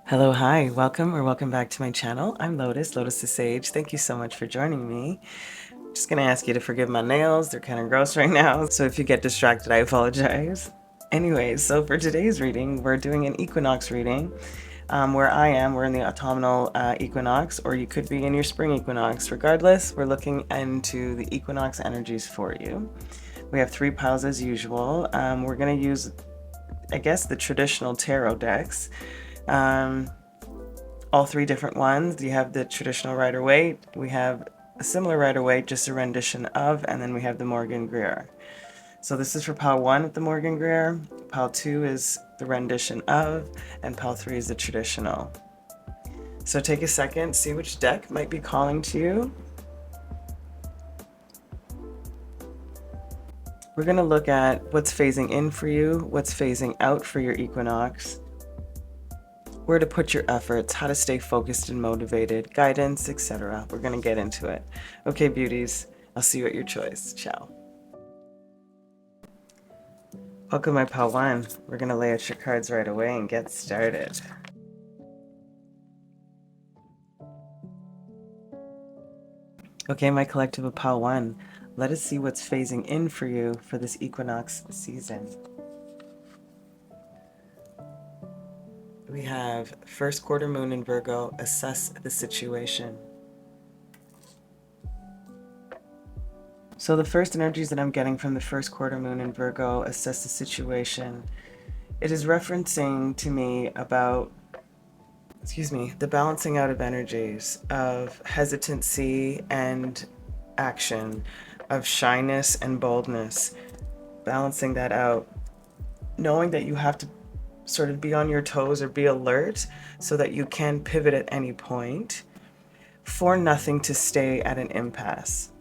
Hello, hi, welcome or welcome back to my channel. I'm Lotus, Lotus the Sage. Thank you so much for joining me. Just gonna ask you to forgive my nails. They're kind of gross right now. So if you get distracted, I apologize. Anyways, so for today's reading, we're doing an equinox reading. Where I am, we're in the autumnal equinox, or you could be in your spring equinox. Regardless, we're looking into the equinox energies for you. We have 3 piles as usual. We're gonna use, I guess, the traditional tarot decks. All 3 different ones. You have the traditional Rider-Waite, we have a similar Rider-Waite, just a rendition of, and then we have the 𝓚. So this is for pile 1 with the 𝓚. Pile 2 is the rendition of, and pile 3 is the traditional. So take a second, see which deck might be calling to you. We're going to look at what's phasing in for you, what's phasing out for your equinox, where to put your efforts, how to stay focused and motivated, guidance, etc. We're going to get into it. Okay, beauties, I'll see you at your choice. Ciao. Welcome, my pile 1. We're going to lay out your cards right away and get started. Okay, my collective of pile 1, let us see what's phasing in for you for this equinox season. We have first quarter moon in Virgo, assess the situation. So the first energies that I'm getting from the first quarter moon in Virgo, assess the situation, it is referencing to me about, the balancing out of energies of hesitancy and action, of shyness and boldness, balancing that out, knowing that you have to sort of be on your toes or be alert so that you can pivot at any point for nothing to stay at an impasse.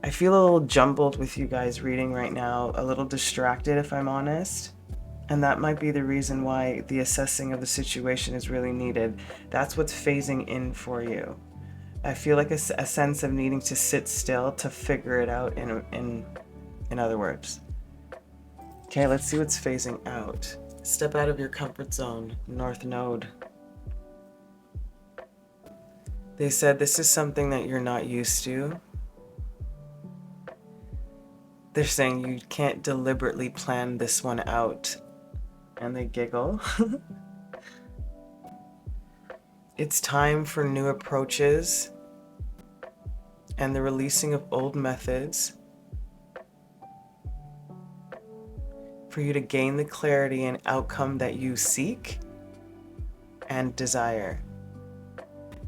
I feel a little jumbled with you guys reading right now, a little distracted if I'm honest. And that might be the reason why the assessing of the situation is really needed. That's what's phasing in for you. I feel like a sense of needing to sit still to figure it out in other words. Okay, let's see what's phasing out. Step out of your comfort zone, North Node. They said this is something that you're not used to. They're saying you can't deliberately plan this one out. And they giggle. It's time for new approaches and the releasing of old methods for you to gain the clarity and outcome that you seek and desire.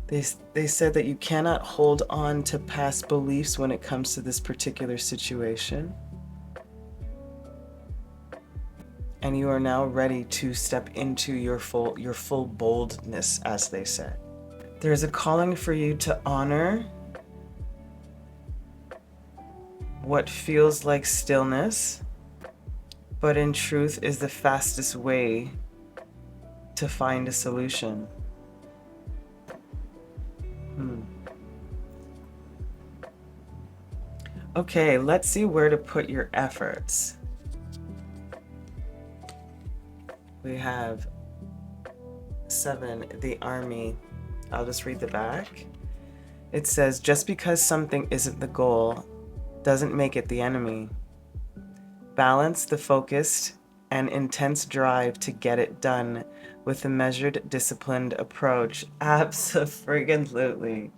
They said that you cannot hold on to past beliefs when it comes to this particular situation. And you are now ready to step into your full boldness, as they said. There's a calling for you to honor what feels like stillness, but in truth is the fastest way to find a solution. Okay, let's see where to put your efforts. We have 7, the army. I'll just read the back. It says, just because something isn't the goal doesn't make it the enemy. Balance the focused and intense drive to get it done with a measured, disciplined approach. Absolutely.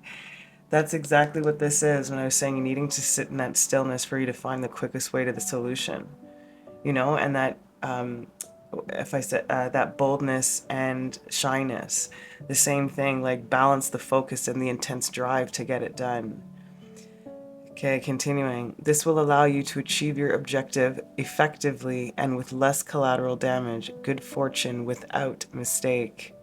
That's exactly what this is when I was saying needing to sit in that stillness for you to find the quickest way to the solution. You know, and that, if I said that boldness and shyness, the same thing, like balance the focus and the intense drive to get it done. Okay, continuing. This will allow you to achieve your objective effectively and with less collateral damage. Good fortune without mistake.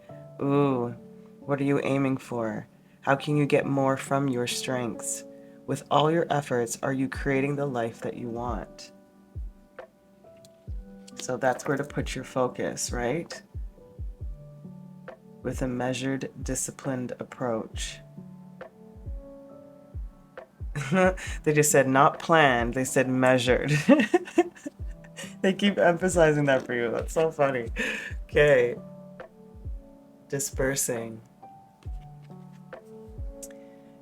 Ooh, what are you aiming for? How can you get more from your strengths? With all your efforts, are you creating the life that you want? So that's where to put your focus, right? With a measured, disciplined approach. They just said not planned, they said measured. They keep emphasizing that for you. That's so funny. Okay. Dispersing.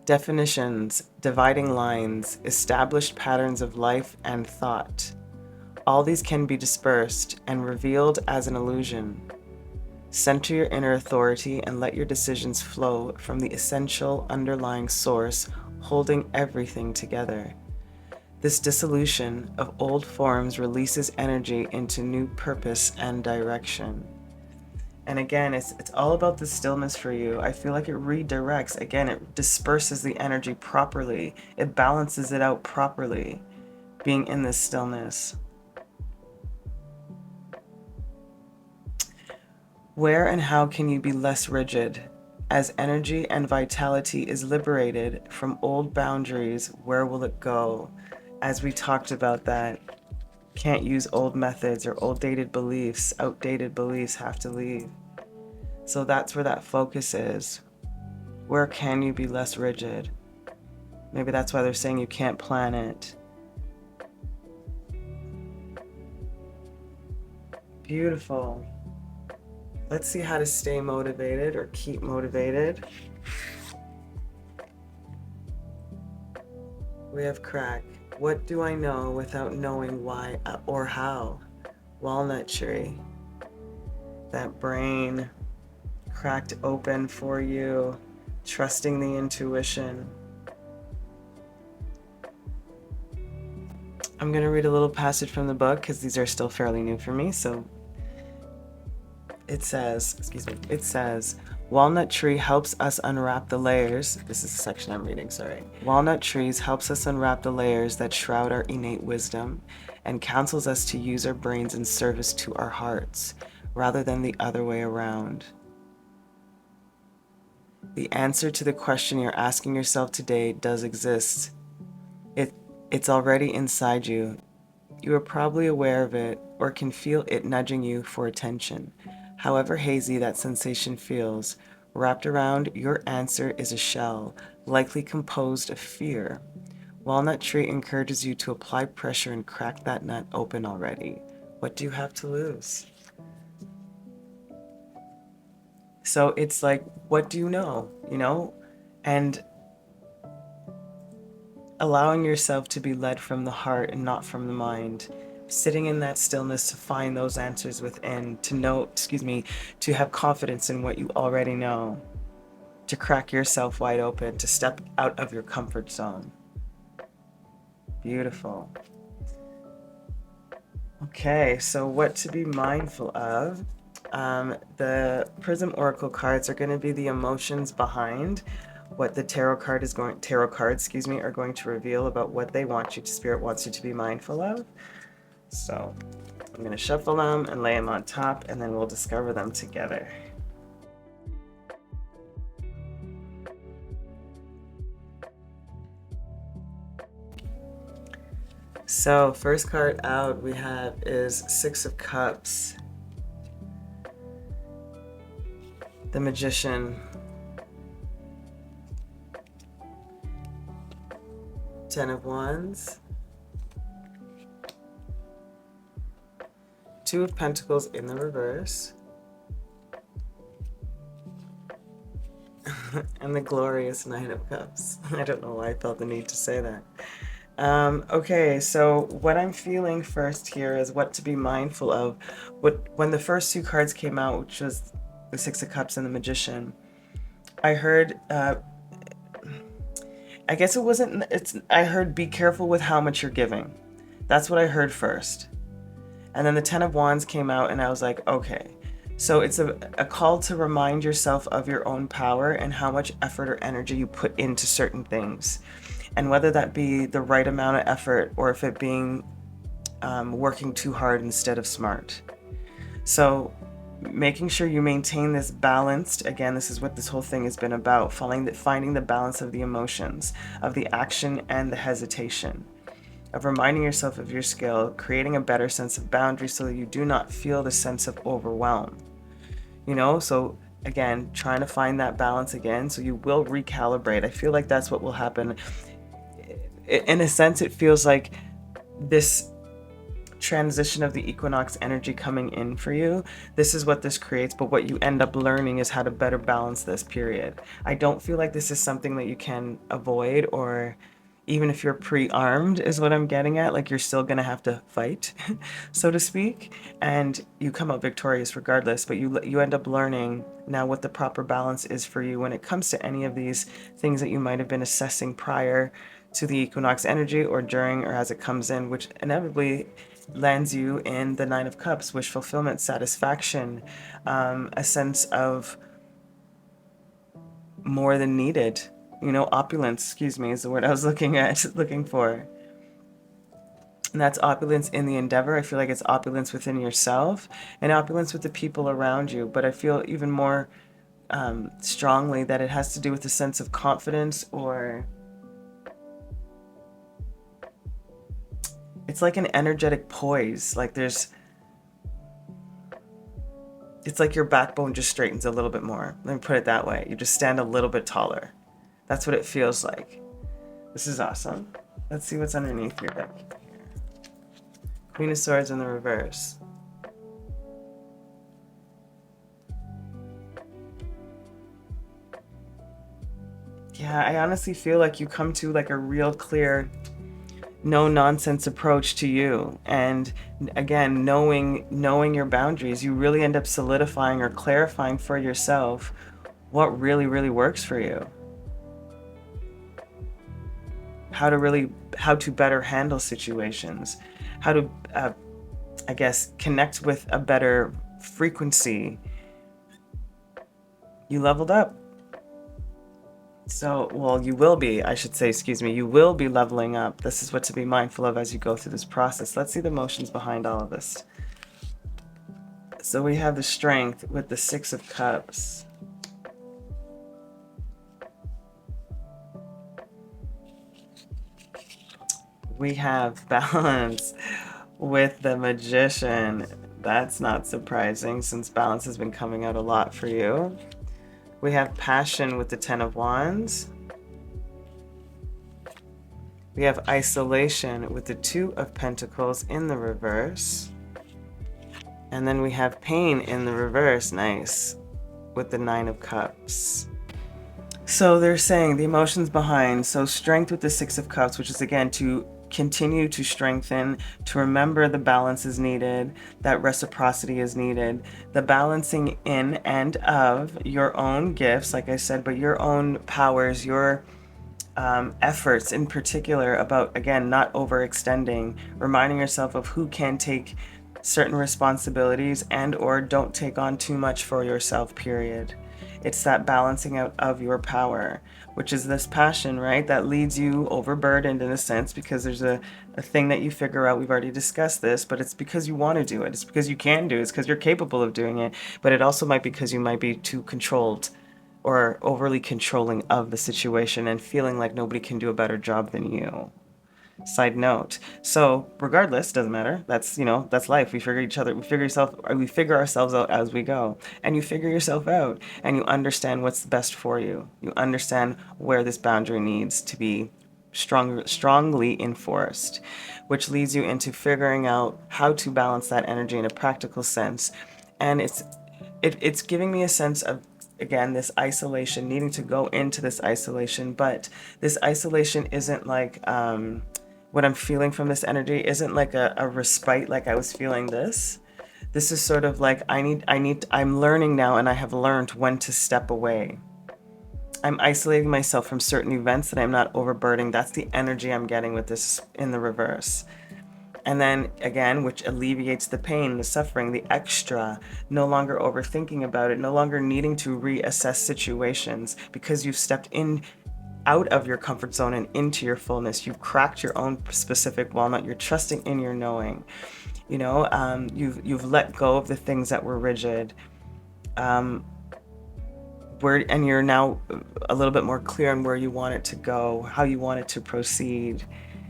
Definitions, dividing lines, established patterns of life and thought. All these can be dispersed and revealed as an illusion. Center your inner authority and let your decisions flow from the essential underlying source holding everything together. This dissolution of old forms releases energy into new purpose and direction. And again, it's all about the stillness for you. I feel like it redirects. Again, it disperses the energy properly. It balances it out properly, being in this stillness. Where and how can you be less rigid? As energy and vitality is liberated from old boundaries, where will it go? As we talked about that, can't use old methods or outdated beliefs have to leave. So that's where that focus is. Where can you be less rigid? Maybe that's why they're saying you can't plan it. Beautiful. Let's see how to stay motivated or keep motivated. We have crack. What do I know without knowing why or how? Walnut tree. That brain cracked open for you, trusting the intuition. I'm going to read a little passage from the book because these are still fairly new for me. So it says, walnut tree helps us unwrap the layers. This is the section I'm reading, sorry. Walnut trees helps us unwrap the layers that shroud our innate wisdom and counsels us to use our brains in service to our hearts rather than the other way around. The answer to the question you're asking yourself today does exist. It's already inside you. You are probably aware of it or can feel it nudging you for attention. However hazy that sensation feels, wrapped around your answer is a shell, likely composed of fear. Walnut tree encourages you to apply pressure and crack that nut open already. What do you have to lose? So it's like, what do you know? And allowing yourself to be led from the heart and not from the mind. Sitting in that stillness to find those answers within, to have confidence in what you already know, to crack yourself wide open, to step out of your comfort zone. Beautiful. Okay, so what to be mindful of? The Prism Oracle cards are going to be the emotions behind what the tarot cards are going to reveal about what they want you to, Spirit wants you to be mindful of. So I'm going to shuffle them and lay them on top, and then we'll discover them together. So first card out we have is Six of Cups, the Magician, Ten of Wands, Two of Pentacles in the reverse, and the glorious Nine of Cups. I don't know why I felt the need to say that. Okay, so what I'm feeling first here is what to be mindful of. When the first two cards came out, which was the Six of Cups and the Magician, I heard, I guess it wasn't, I heard be careful with how much you're giving. That's what I heard first. And then the Ten of Wands came out and I was like, okay. So it's a call to remind yourself of your own power and how much effort or energy you put into certain things. And whether that be the right amount of effort or if it being working too hard instead of smart. So making sure you maintain this balanced, again, this is what this whole thing has been about, finding the balance of the emotions, of the action and the hesitation, of reminding yourself of your skill, creating a better sense of boundary so that you do not feel the sense of overwhelm. So again, trying to find that balance again, so you will recalibrate. I feel like that's what will happen. In a sense, it feels like this transition of the equinox energy coming in for you. This is what this creates, but what you end up learning is how to better balance this period. I don't feel like this is something that you can avoid, or even if you're pre-armed is what I'm getting at, like you're still gonna have to fight, so to speak, and you come out victorious regardless, but you end up learning now what the proper balance is for you when it comes to any of these things that you might have been assessing prior to the equinox energy, or during, or as it comes in, which inevitably lands you in the Nine of Cups: wish fulfillment, satisfaction, a sense of more than needed. You know, opulence, excuse me, is the word I was looking for. And that's opulence in the endeavor. I feel like it's opulence within yourself and opulence with the people around you. But I feel even more strongly that it has to do with a sense of confidence, or it's like an energetic poise. Like it's like your backbone just straightens a little bit more. Let me put it that way. You just stand a little bit taller. That's what it feels like. This is awesome. Let's see what's underneath your deck here. Queen of Swords in the reverse. Yeah, I honestly feel like you come to like a real clear, no nonsense approach to you. And again, knowing your boundaries, you really end up solidifying or clarifying for yourself what really, really works for you. How to better handle situations, how to, I guess, connect with a better frequency. You leveled up. So, well, you will be, I should say, excuse me, you will be leveling up. This is what to be mindful of as you go through this process. Let's see the emotions behind all of this. So we have the Strength with the Six of Cups. We have Balance with the Magician. That's not surprising, since balance has been coming out a lot for you. We have Passion with the Ten of Wands. We have Isolation with the Two of Pentacles in the reverse. And then we have Pain in the reverse, nice, with the Nine of Cups. So they're saying the emotions behind, so Strength with the Six of Cups, which is again to continue to strengthen, to remember the balance is needed, that reciprocity is needed, the balancing in and of your own gifts, like I said, but your own powers, your efforts in particular, about, again, not overextending, reminding yourself of who can take certain responsibilities and or don't take on too much for yourself, period. It's that balancing out of your power, which is this passion, right? That leads you overburdened in a sense, because there's a thing that you figure out. We've already discussed this, but it's because you want to do it. It's because you can do it. It's because you're capable of doing it. But it also might be because you might be too controlled or overly controlling of the situation and feeling like nobody can do a better job than you. Side note. So regardless, doesn't matter. That's, you know, that's life. We figure ourselves out as we go. And you figure yourself out and you understand what's best for you. You understand where this boundary needs to be strongly enforced, which leads you into figuring out how to balance that energy in a practical sense. And it's giving me a sense of, again, this isolation, needing to go into this isolation, but this isolation isn't like, what I'm feeling from this energy isn't like a respite, like I was feeling this. This is sort of like, I'm learning now, and I have learned when to step away. I'm isolating myself from certain events that I'm not overburdening. That's the energy I'm getting with this in the reverse. And then again, which alleviates the pain, the suffering, the extra, no longer overthinking about it, no longer needing to reassess situations because you've stepped in out of your comfort zone and into your fullness. You've cracked your own specific walnut. You're trusting in your knowing. You know, you've let go of the things that were rigid. And you're now a little bit more clear on where you want it to go, how you want it to proceed.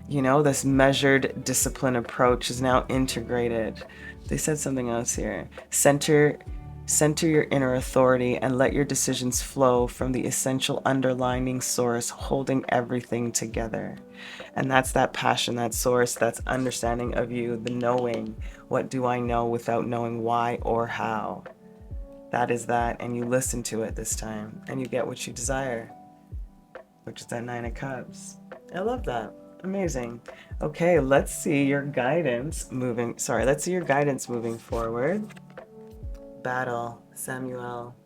You know, this measured discipline approach is now integrated. They said something else here. Center your inner authority and let your decisions flow from the essential underlining source holding everything together. And that's that passion, that source, that's understanding of you, the knowing. What do I know without knowing why or how? That is that, and you listen to it this time, and you get what you desire, which is that Nine of Cups. I love that. Amazing. Okay, let's see your guidance moving forward. Battle, Samuel.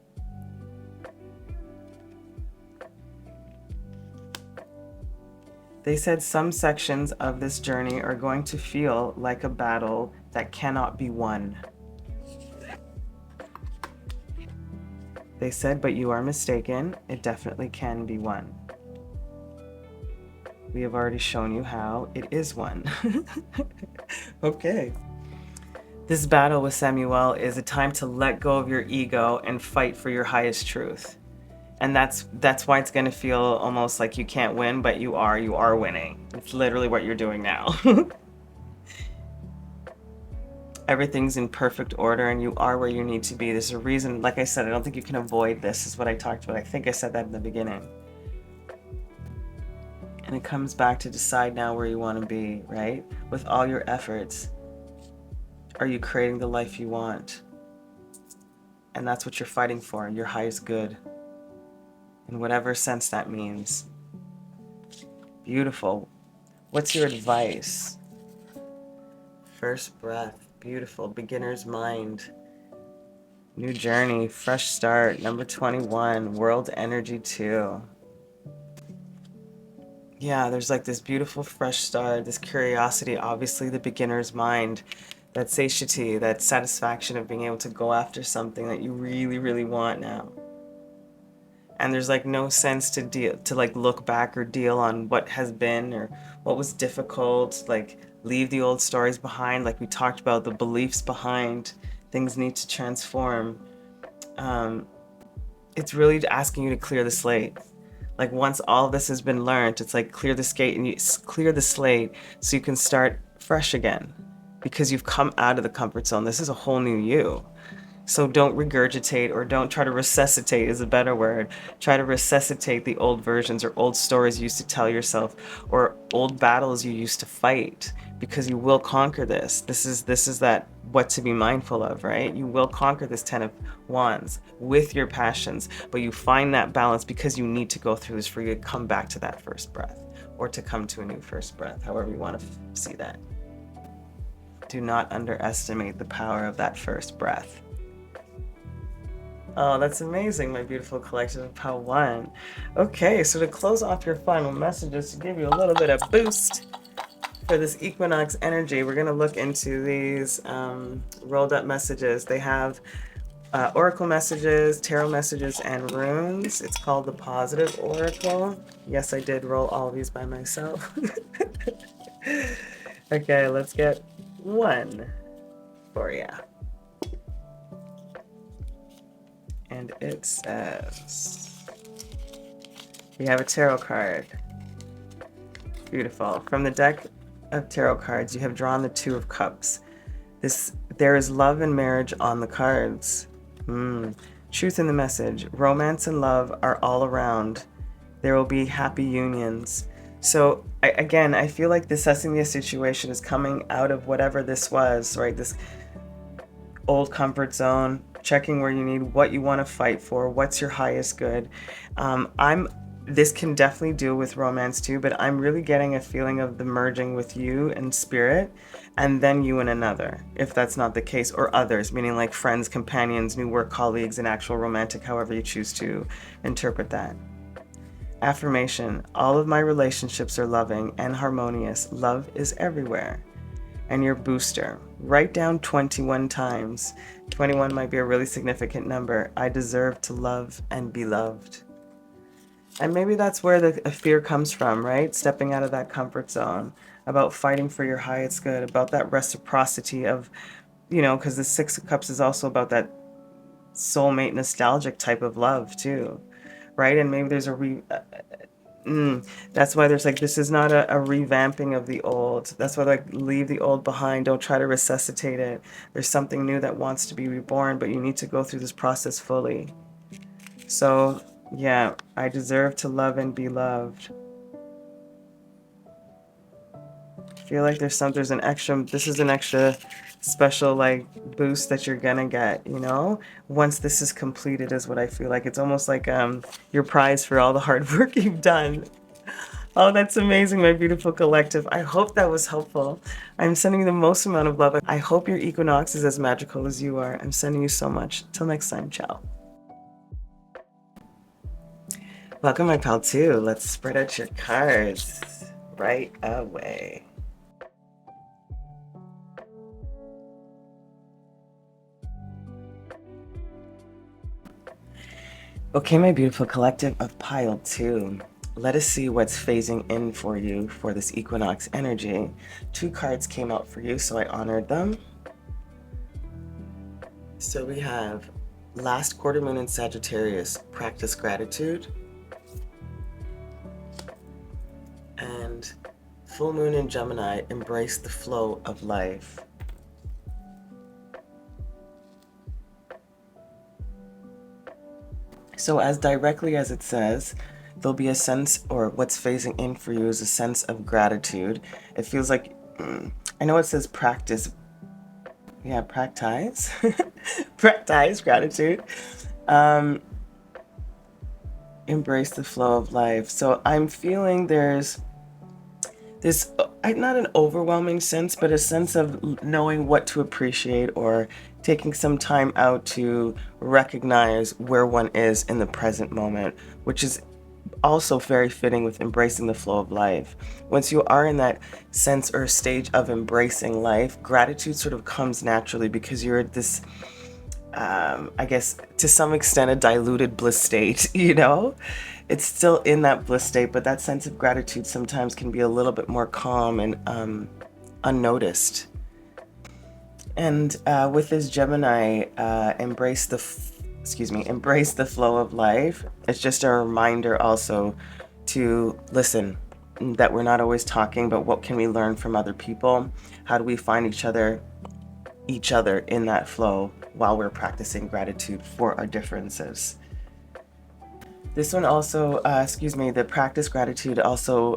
They said some sections of this journey are going to feel like a battle that cannot be won. They said, but you are mistaken. It definitely can be won. We have already shown you how it is won. Okay. This battle with Samuel is a time to let go of your ego and fight for your highest truth. And that's why it's going to feel almost like you can't win, but you are winning. It's literally what you're doing now. Everything's in perfect order and you are where you need to be. There's a reason, like I said, I don't think you can avoid this, is what I talked about. I think I said that in the beginning. And it comes back to decide now where you want to be, right? With all your efforts, are you creating the life you want? And that's what you're fighting for, your highest good. In whatever sense that means. Beautiful. What's your advice? First breath. Beautiful. Beginner's mind. New journey. Fresh start. Number 21. World energy 2. Yeah, there's like this beautiful fresh start. This curiosity. Obviously the beginner's mind. That satiety. That satisfaction of being able to go after something that you really, really want now. And there's like no sense to like look back or deal on what has been or what was difficult, like leave the old stories behind, like we talked about, the beliefs behind. Things need to transform. It's really asking you to clear the slate. Like once all this has been learned, it's like clear the slate and you clear the slate so you can start fresh again, because you've come out of the comfort zone. This is a whole new you. So don't regurgitate, or don't try to resuscitate is a better word. Try to resuscitate the old versions or old stories you used to tell yourself, or old battles you used to fight, because you will conquer this. This is that what to be mindful of, right? You will conquer this 10 of Wands with your passions, but you find that balance because you need to go through this for you to come back to that first breath, or to come to a new first breath, however you want to see that. Do not underestimate the power of that first breath. Oh, that's amazing, my beautiful collective of 𝑃𝑢1. Okay, so to close off your final messages, to give you a little bit of boost for this equinox energy, we're going to look into these rolled up messages. They have oracle messages, tarot messages, and runes. It's called the Positive Oracle. Yes, I did roll all of these by myself. Okay, let's get one for you. And it says, we have a tarot card. Beautiful. From the deck of tarot cards, you have drawn the Two of Cups. There is love and marriage on the cards. Truth in the message. Romance and love are all around. There will be happy unions. So I feel like the assessing situation is coming out of whatever this was, right? This old comfort zone, checking where you need, what you want to fight for, what's your highest good. This can definitely deal with romance too, but I'm really getting a feeling of the merging with you and spirit, and then you and another, if that's not the case, or others, meaning like friends, companions, new work colleagues, and actual romantic, however you choose to interpret that. Affirmation: all of my relationships are loving and harmonious. Love is everywhere. And your booster, write down 21 times. 21 might be a really significant number. I deserve to love and be loved. And maybe that's where the fear comes from, right? Stepping out of that comfort zone, about fighting for your highest good, about that reciprocity of, because the Six of Cups is also about that soulmate nostalgic type of love too, right? And maybe there's that's why there's like, this is not a revamping of the old. That's why, like, leave the old behind. Don't try to resuscitate it. There's something new that wants to be reborn, but you need to go through this process fully. So yeah, I deserve to love and be loved. feel like there's an extra, this is an extra special like boost that you're gonna get, you know, once this is completed is what I feel like. It's almost like your prize for all the hard work you've done. Oh, that's amazing, my beautiful collective. I hope that was helpful. I'm sending you the most amount of love. I hope your equinox is as magical as you are. I'm sending you so much. Till next time, ciao. Welcome, my pal, too. Let's spread out your cards right away. Okay, my beautiful collective of pile 2. Let us see what's phasing in for you for this equinox energy. 2 cards came out for you, so I honored them. So we have last quarter moon in Sagittarius, practice gratitude. And full moon in Gemini, embrace the flow of life. So as directly as it says, there'll be a sense, or what's phasing in for you is a sense of gratitude. It feels like, I know it says practice. Yeah, practice. Practice gratitude. Embrace the flow of life. So I'm feeling there's not an overwhelming sense, but a sense of knowing what to appreciate, or taking some time out to recognize where one is in the present moment, which is also very fitting with embracing the flow of life. Once you are in that sense or stage of embracing life, gratitude sort of comes naturally, because you're at this, I guess, to some extent, a diluted bliss state, you know? It's still in that bliss state, but that sense of gratitude sometimes can be a little bit more calm and unnoticed. And with this Gemini, embrace the flow of life. It's just a reminder also to listen, that we're not always talking, but what can we learn from other people? How do we find each other in that flow while we're practicing gratitude for our differences? This one also, the practice gratitude also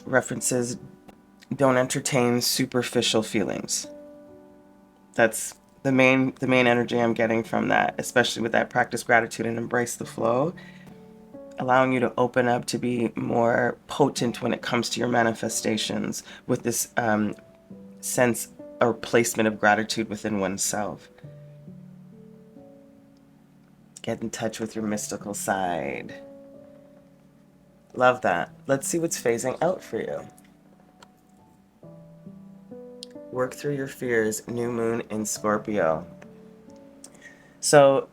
references don't entertain superficial feelings. That's the main energy I'm getting from that, especially with that practice gratitude and embrace the flow, allowing you to open up to be more potent when it comes to your manifestations with this sense or placement of gratitude within oneself. Get in touch with your mystical side. Love that. Let's see what's phasing out for you. Work through your fears, new moon in Scorpio. So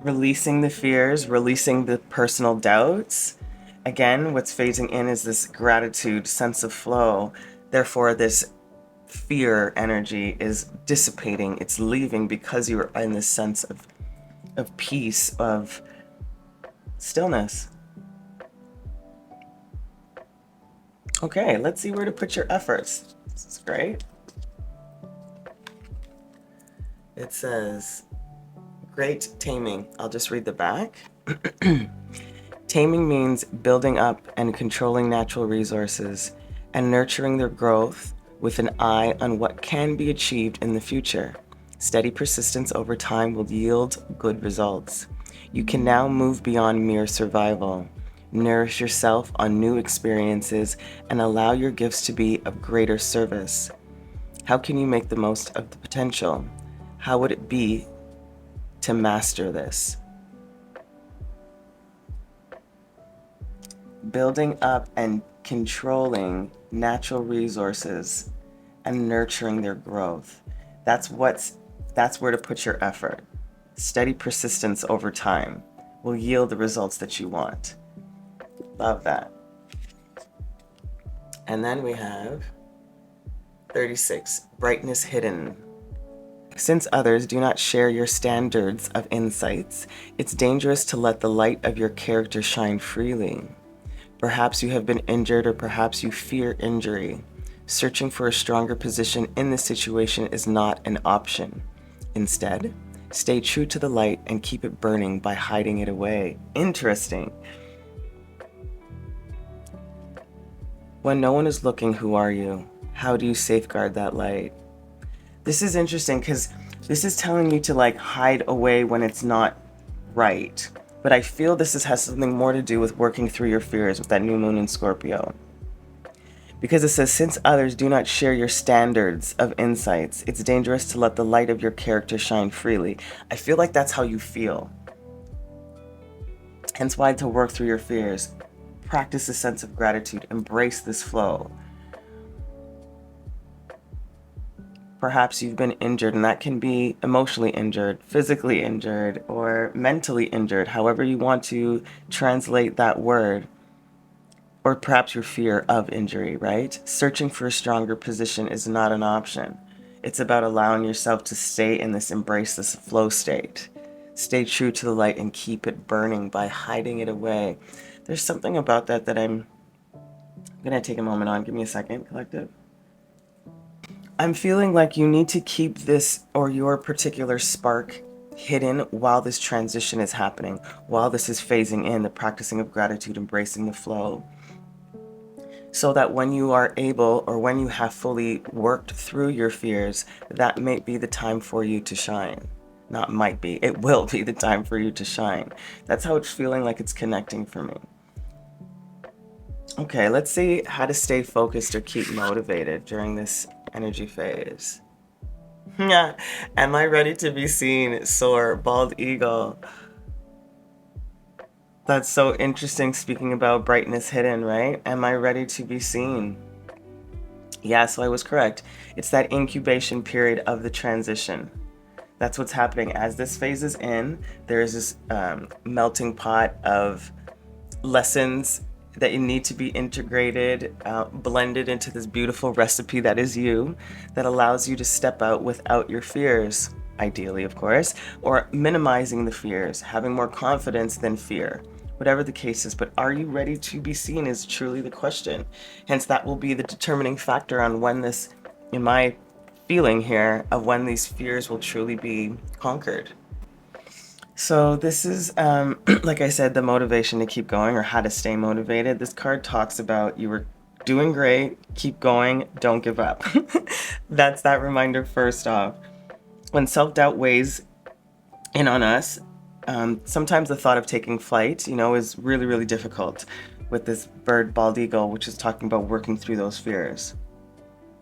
releasing the fears, releasing the personal doubts. Again, what's phasing in is this gratitude, sense of flow. Therefore, this fear energy is dissipating. It's leaving because you're in this sense of peace, of stillness. Okay, let's see where to put your efforts. This is great. It says, great taming. I'll just read the back. Taming means building up and controlling natural resources and nurturing their growth with an eye on what can be achieved in the future. Steady persistence over time will yield good results. You can now move beyond mere survival. Nourish yourself on new experiences and allow your gifts to be of greater service. How can you make the most of the potential? How would it be to master this? Building up and controlling natural resources and nurturing their growth. That's where to put your effort. Steady persistence over time will yield the results that you want. Love that. And then we have 36, brightness hidden. Since others do not share your standards of insights, it's dangerous to let the light of your character shine freely. Perhaps you have been injured, or perhaps you fear injury. Searching for a stronger position in this situation is not an option. Instead, stay true to the light and keep it burning by hiding it away. Interesting. When no one is looking, who are you? How do you safeguard that light? This is interesting because this is telling you to like hide away when it's not right. But I feel this has something more to do with working through your fears with that new moon in Scorpio. Because it says, since others do not share your standards of insights, it's dangerous to let the light of your character shine freely. I feel like that's how you feel. Hence why to work through your fears, practice a sense of gratitude, embrace this flow. Perhaps you've been injured, and that can be emotionally injured, physically injured, or mentally injured, however you want to translate that word. Or perhaps your fear of injury, right? Searching for a stronger position is not an option. It's about allowing yourself to stay in this, embrace this flow state. Stay true to the light and keep it burning by hiding it away. There's something about that that I'm going to take a moment on. Give me a second, collective. I'm feeling like you need to keep this or your particular spark hidden while this transition is happening, while this is phasing in, the practicing of gratitude, embracing the flow. So that when you are able, or when you have fully worked through your fears, that may be the time for you to shine. Not might be, it will be the time for you to shine. That's how it's feeling like it's connecting for me. Okay, let's see how to stay focused or keep motivated during this energy phase. Am I ready to be seen? Soar, bald eagle. That's so interesting, speaking about brightness hidden, right? Am I ready to be seen? Yeah, so I was correct. It's that incubation period of the transition. That's what's happening. As this phase is in, there is this melting pot of lessons that you need to be integrated, blended into this beautiful recipe that is you, that allows you to step out without your fears, ideally, of course, or minimizing the fears, having more confidence than fear. Whatever the case is, but are you ready to be seen is truly the question. Hence, that will be the determining factor on when this, in my feeling here, of when these fears will truly be conquered. So this is, like I said, the motivation to keep going, or how to stay motivated. This card talks about you were doing great, keep going, don't give up. That's that reminder first off. When self-doubt weighs in on us, sometimes the thought of taking flight, is really, really difficult with this bird, bald eagle, which is talking about working through those fears.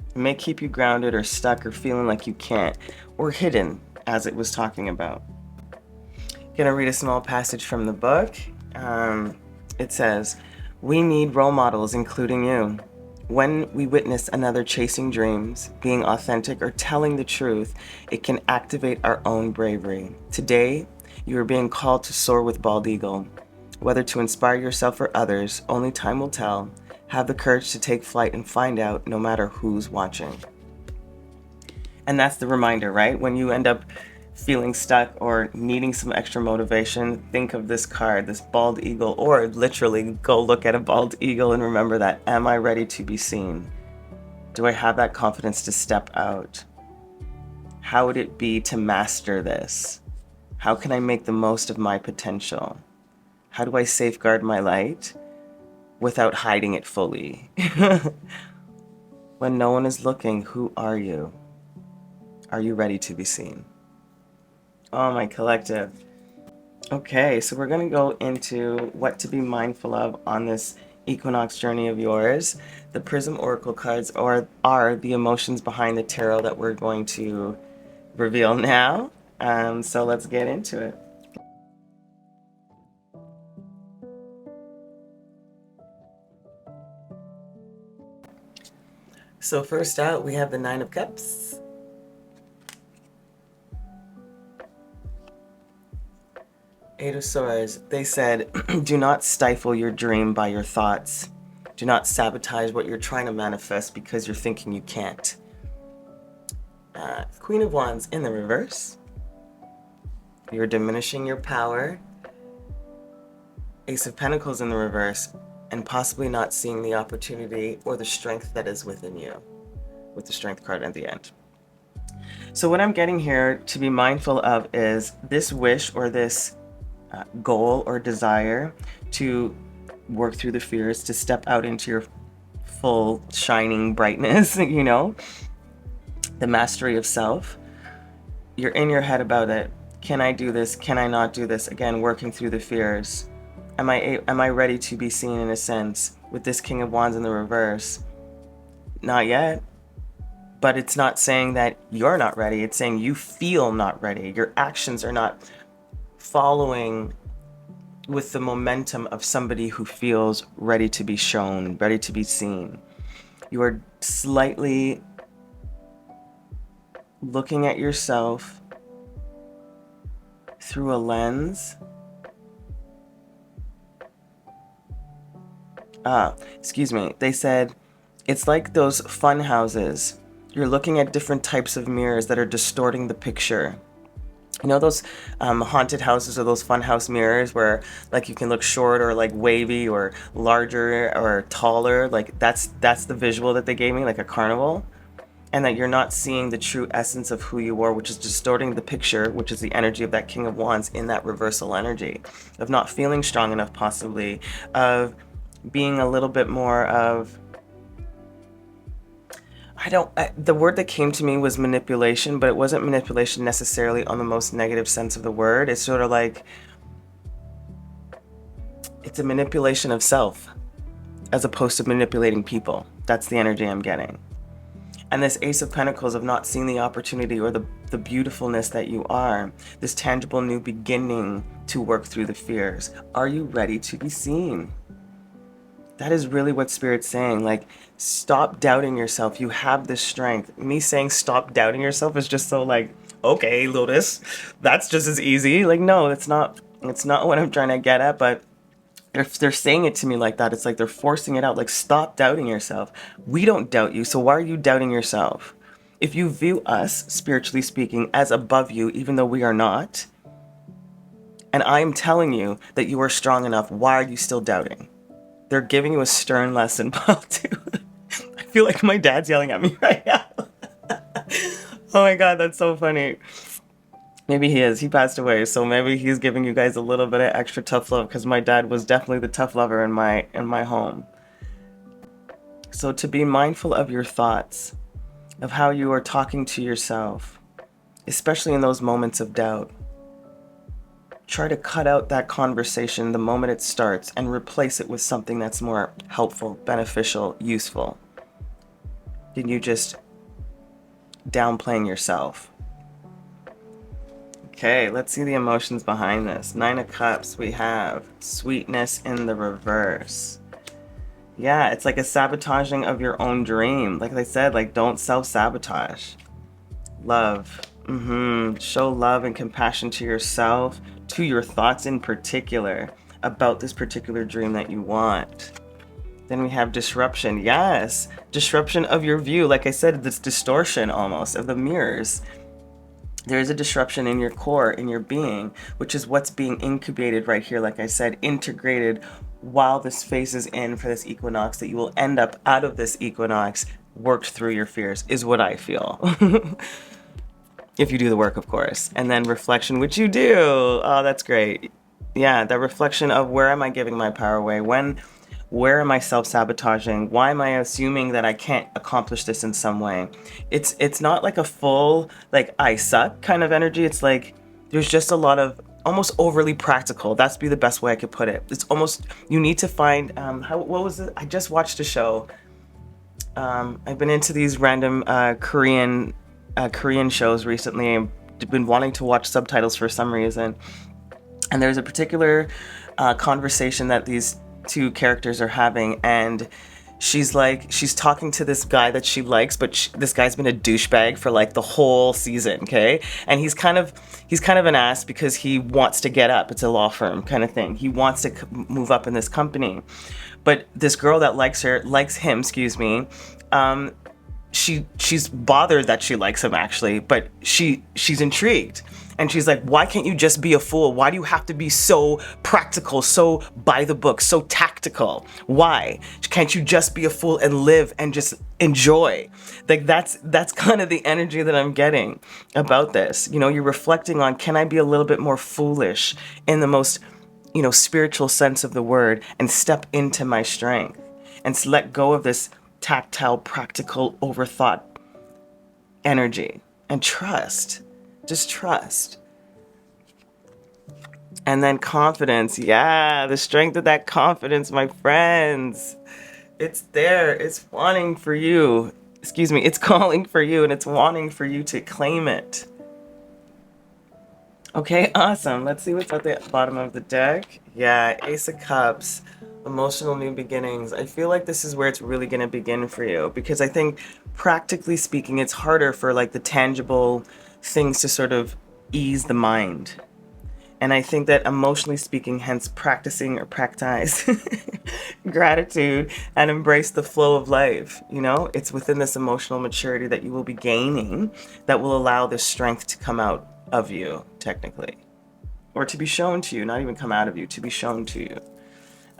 It may keep you grounded or stuck or feeling like you can't, or hidden, as it was talking about. Gonna read a small passage from the book. It says, we need role models, including you. When we witness another chasing dreams, being authentic, or telling the truth, it can activate our own bravery. Today, you are being called to soar with bald eagle. Whether to inspire yourself or others, only time will tell. Have the courage to take flight and find out, no matter who's watching. And that's the reminder, right? When you end up feeling stuck or needing some extra motivation, think of this card, this bald eagle, or literally go look at a bald eagle and remember that. Am I ready to be seen? Do I have that confidence to step out? How would it be to master this? How can I make the most of my potential? How do I safeguard my light without hiding it fully? When no one is looking, who are you? Are you ready to be seen? Oh, my collective. Okay, so we're going to go into what to be mindful of on this equinox journey of yours. The Prism Oracle cards are the emotions behind the tarot that we're going to reveal now. So let's get into it. So first out, we have the Nine of Cups. Eight of Swords. They said, do not stifle your dream by your thoughts. Do not sabotage what you're trying to manifest because you're thinking you can't. Queen of Wands in the reverse. You're diminishing your power. Ace of Pentacles in the reverse, and possibly not seeing the opportunity or the strength that is within you, with the Strength card at the end. So what I'm getting here to be mindful of is this wish or this goal or desire to work through the fears, to step out into your full shining brightness, you know, the mastery of self. You're in your head about it. Can I do this? Can I not do this? Again, working through the fears. Am I ready to be seen, in a sense, with this King of Wands in the reverse? Not yet. But it's not saying that you're not ready. It's saying you feel not ready. Your actions are not following with the momentum of somebody who feels ready to be shown, ready to be seen. You are slightly looking at yourself through a lens. Excuse me. They said it's like those fun houses. You're looking at different types of mirrors that are distorting the picture. You know those haunted houses or those fun house mirrors where like you can look short or like wavy or larger or taller? Like that's the visual that they gave me, like a carnival. And that you're not seeing the true essence of who you are, which is distorting the picture, which is the energy of that King of Wands in that reversal energy. Of not feeling strong enough, possibly. Of being a little bit more of... the word that came to me was manipulation, but it wasn't manipulation necessarily on the most negative sense of the word. It's sort of like, it's a manipulation of self as opposed to manipulating people. That's the energy I'm getting. And this Ace of Pentacles of not seeing the opportunity or the beautifulness that you are, this tangible new beginning to work through the fears. Are you ready to be seen? That is really what Spirit's saying. Like, stop doubting yourself. You have this strength. Me saying stop doubting yourself is just so like, okay, Lotus, that's just as easy. Like, no, it's not what I'm trying to get at, but they're saying it to me like that. It's like they're forcing it out. Like, stop doubting yourself. We don't doubt you, so why are you doubting yourself? If you view us, spiritually speaking, as above you, even though we are not, and I'm telling you that you are strong enough, why are you still doubting? They're giving you a stern lesson, Paul, too. I feel like my dad's yelling at me right now. Oh my God, that's so funny. Maybe he is. He passed away, so maybe he's giving you guys a little bit of extra tough love, because my dad was definitely the tough lover in my home. So to be mindful of your thoughts, of how you are talking to yourself, especially in those moments of doubt. Try to cut out that conversation the moment it starts and replace it with something that's more helpful, beneficial, useful. Than you just downplaying yourself. Okay, let's see the emotions behind this. 9 of Cups, we have sweetness in the reverse. Yeah, it's like a sabotaging of your own dream. Like I said, like, don't self-sabotage. Love. Show love and compassion to yourself, to your thoughts in particular, about this particular dream that you want. Then we have disruption. Yes, disruption of your view. Like I said, this distortion almost of the mirrors. There is a disruption in your core, in your being, which is what's being incubated right here. Like I said, integrated while this phase is in for this equinox, that you will end up out of this equinox worked through your fears, is what I feel. If you do the work, of course. And then reflection, which you do. Oh, that's great. Yeah, that reflection of where am I giving my power away? Where am I self-sabotaging? Why am I assuming that I can't accomplish this in some way? It's not like a full, like, I suck kind of energy. It's like there's just a lot of almost overly practical. That's be the best way I could put it. It's almost, you need to find, what was it? I just watched a show. I've been into these random Korean shows recently. I've been wanting to watch subtitles for some reason. And there's a particular conversation that these two characters are having, and she's talking to this guy that she likes, but this guy's been a douchebag for like the whole season, okay? And he's kind of an ass because he wants to get up. It's a law firm kind of thing. He wants to move up in this company. But this girl that likes him, she's bothered that she likes him actually, but she's intrigued. And she's like, why can't you just be a fool? Why do you have to be so practical, so by the book, so tactical? Why? Can't you just be a fool and live and just enjoy? Like that's kind of the energy that I'm getting about this. You know, you're reflecting on, can I be a little bit more foolish in the most, spiritual sense of the word, and step into my strength and let go of this tactile, practical, overthought energy. And trust. Just trust. And then confidence. Yeah, the strength of that confidence, my friends. It's there. It's wanting for you. Excuse me. It's calling for you, and it's wanting for you to claim it. Okay, awesome. Let's see what's at the bottom of the deck. Yeah, Ace of Cups, emotional new beginnings. I feel like this is where it's really going to begin for you, because I think practically speaking, it's harder for like the tangible things to sort of ease the mind. And I think that emotionally speaking, hence practicing or practice gratitude and embrace the flow of life. You know, it's within this emotional maturity that you will be gaining that will allow this strength to come out of you, technically, or to be shown to you, not even come out of you, to be shown to you.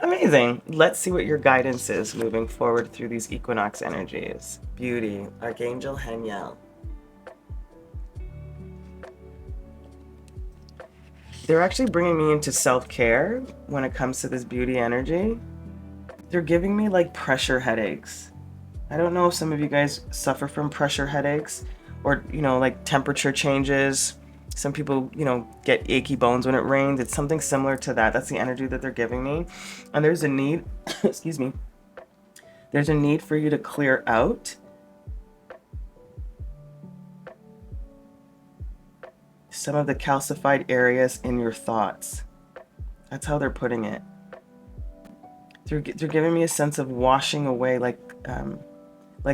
Amazing. Let's see what your guidance is moving forward through these equinox energies. Beauty, Archangel 𝓔𝓚𝐿. They're actually bringing me into self-care when it comes to this beauty energy. They're giving me like pressure headaches. I don't know if some of you guys suffer from pressure headaches, or, you know, like temperature changes. Some people, you know, get achy bones when it rains. It's something similar to that. That's the energy that they're giving me. And there's a need, excuse me, there's a need for you to clear out some of the calcified areas in your thoughts. That's how they're putting it. They're giving me a sense of washing away, like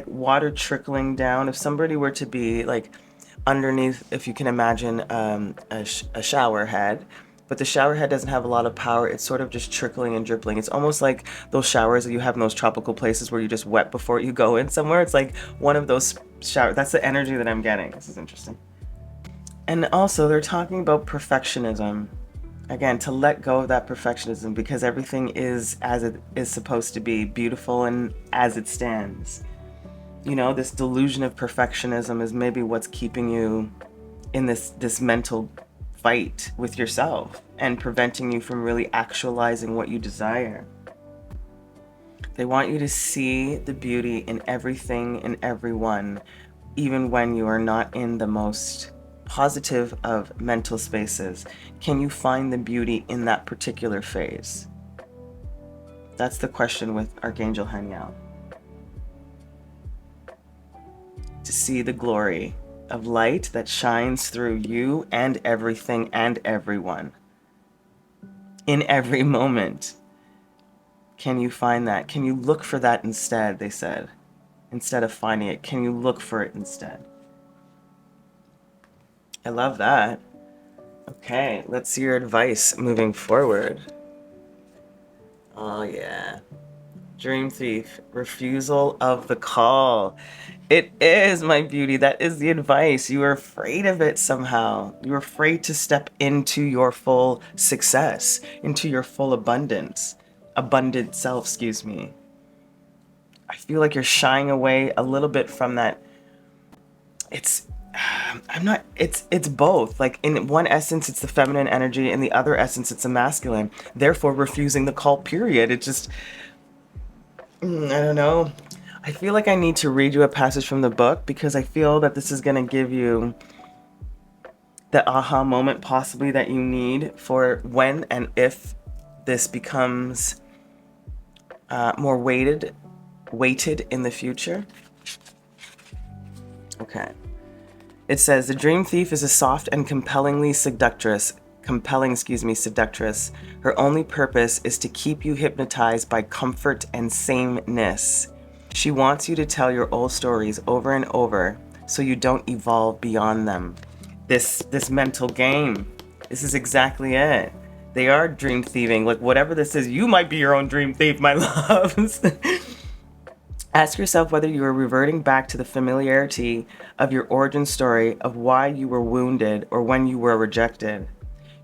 water trickling down. If somebody were to be like underneath, if you can imagine a shower head, but the shower head doesn't have a lot of power. It's sort of just trickling and dripping. It's almost like those showers that you have in those tropical places where you just wet before you go in somewhere. It's like one of those showers. That's the energy that I'm getting. This is interesting. And also they're talking about perfectionism. Again, to let go of that perfectionism, because everything is as it is supposed to be, beautiful and as it stands. You know, this delusion of perfectionism is maybe what's keeping you in this mental fight with yourself and preventing you from really actualizing what you desire. They want you to see the beauty in everything and everyone, even when you are not in the most positive of mental spaces. Can you find the beauty in that particular phase? That's the question with Archangel 𝓔𝓚𝐿. To see the glory of light that shines through you and everything and everyone in every moment. Can you find that? Can you look for that instead, they said. Instead of finding it, can you look for it instead? I love that. Okay, let's see your advice moving forward. Oh yeah. Dream Thief, refusal of the call. It is, my beauty. That is the advice. You are afraid of it somehow. You're afraid to step into your full success, into your full abundance. Abundant self, excuse me. I feel like you're shying away a little bit from that. It's both. Like in one essence, it's the feminine energy. In the other essence, it's the masculine. Therefore, refusing the call, period. It just, I don't know. I feel like I need to read you a passage from the book, because I feel that this is going to give you the aha moment possibly that you need for when and if this becomes more weighted in the future. Okay. It says, the dream thief is a soft and compelling, seductress. Her only purpose is to keep you hypnotized by comfort and sameness. She wants you to tell your old stories over and over so you don't evolve beyond them. This mental game. This is exactly it. They are dream thieving. Like whatever this is, you might be your own dream thief, my loves. Ask yourself whether you are reverting back to the familiarity of your origin story of why you were wounded or when you were rejected.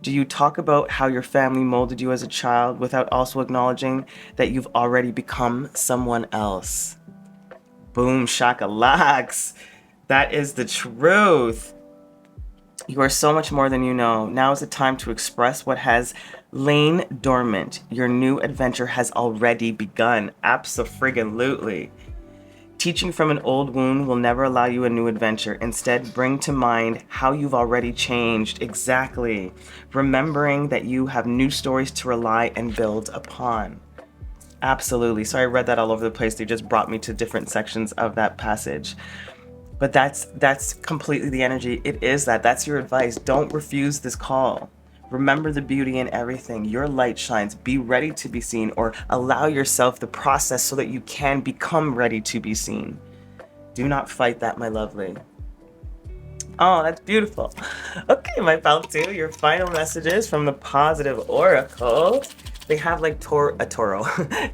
Do you talk about how your family molded you as a child without also acknowledging that you've already become someone else? Boom, shakalaks. That is the truth. You are so much more than you know. Now is the time to express what has lain dormant. Your new adventure has already begun. Abso-friggin-lutely. Teaching from an old wound will never allow you a new adventure. Instead, bring to mind how you've already changed. Exactly. Remembering that you have new stories to rely and build upon. Absolutely. So I read that all over the place. They just brought me to different sections of that passage. But that's completely the energy. It is that. That's your advice. Don't refuse this call. Remember the beauty in everything. Your light shines. Be ready to be seen, or allow yourself the process so that you can become ready to be seen. Do not fight that, my lovely. Oh, that's beautiful. Okay, my pal two, your final messages from the Positive Oracle. They have like a Toro.